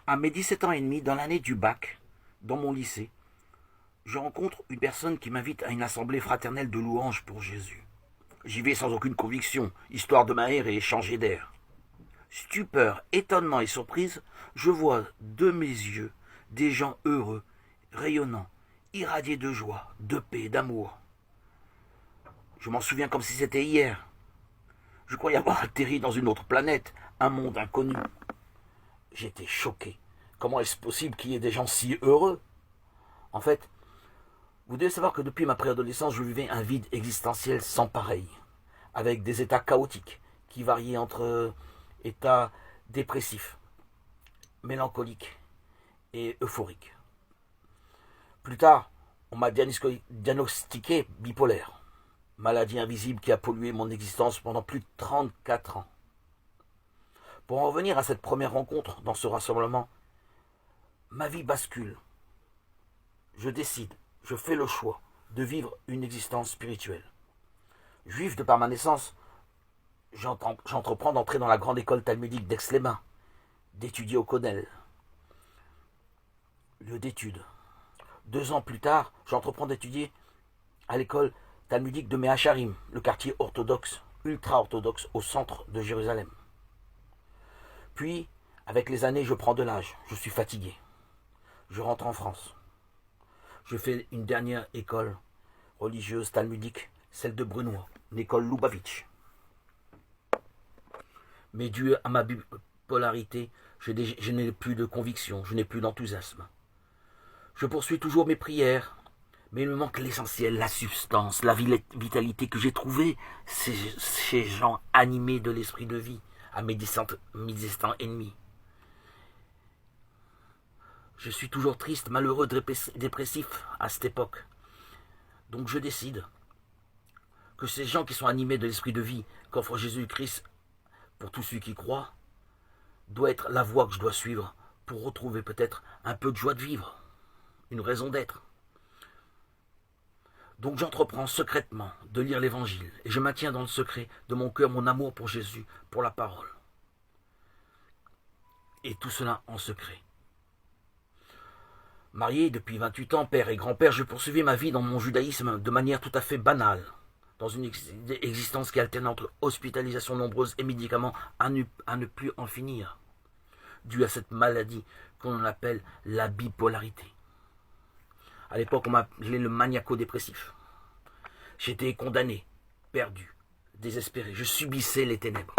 À mes 17 ans et demi, dans l'année du bac, dans mon lycée, je rencontre une personne qui m'invite à une assemblée fraternelle de louanges pour Jésus. J'y vais sans aucune conviction, histoire de m'aérer et changer d'air. Stupeur, étonnement et surprise, je vois de mes yeux des gens heureux, rayonnants, irradiés de joie, de paix, d'amour. Je m'en souviens comme si c'était hier. Je croyais avoir atterri dans une autre planète, un monde inconnu. J'étais choqué. Comment est-ce possible qu'il y ait des gens si heureux? En fait, vous devez savoir que depuis ma préadolescence, je vivais un vide existentiel sans pareil, avec des états chaotiques qui variaient entre états dépressifs, mélancoliques et euphoriques. Plus tard, on m'a diagnostiqué bipolaire, maladie invisible qui a pollué mon existence pendant plus de 34 ans. Pour en revenir à cette première rencontre dans ce rassemblement, ma vie bascule. Je décide, je fais le choix de vivre une existence spirituelle. Juif de par ma naissance, j'entreprends d'entrer dans la grande école talmudique d'Aix-les-Bains, d'étudier au Codel, lieu d'études. 2 ans plus tard, j'entreprends d'étudier à l'école talmudique de Mehacharim, le quartier orthodoxe, ultra-orthodoxe au centre de Jérusalem. Puis, avec les années, je prends de l'âge, je suis fatigué. Je rentre en France. Je fais une dernière école religieuse talmudique, celle de Brunois, une école Lubavitch. Mais dû à ma bipolarité, je n'ai plus de conviction, je n'ai plus d'enthousiasme. Je poursuis toujours mes prières, mais il me manque l'essentiel, la substance, la vitalité que j'ai trouvée ces gens animés de l'esprit de vie à mes 17 ans et demi. Je suis toujours triste, malheureux, dépressif à cette époque. Donc je décide que ces gens qui sont animés de l'esprit de vie qu'offre Jésus-Christ pour tous ceux qui croient, doit être la voie que je dois suivre pour retrouver peut-être un peu de joie de vivre, une raison d'être. Donc j'entreprends secrètement de lire l'Évangile et je maintiens dans le secret de mon cœur mon amour pour Jésus, pour la parole. Et tout cela en secret. Marié depuis 28 ans, père et grand-père, je poursuivais ma vie dans mon judaïsme de manière tout à fait banale, dans une existence qui alternait entre hospitalisations nombreuses et médicaments à ne plus en finir, dû à cette maladie qu'on appelle la bipolarité. À l'époque, on m'appelait le maniaco-dépressif. J'étais condamné, perdu, désespéré. Je subissais les ténèbres.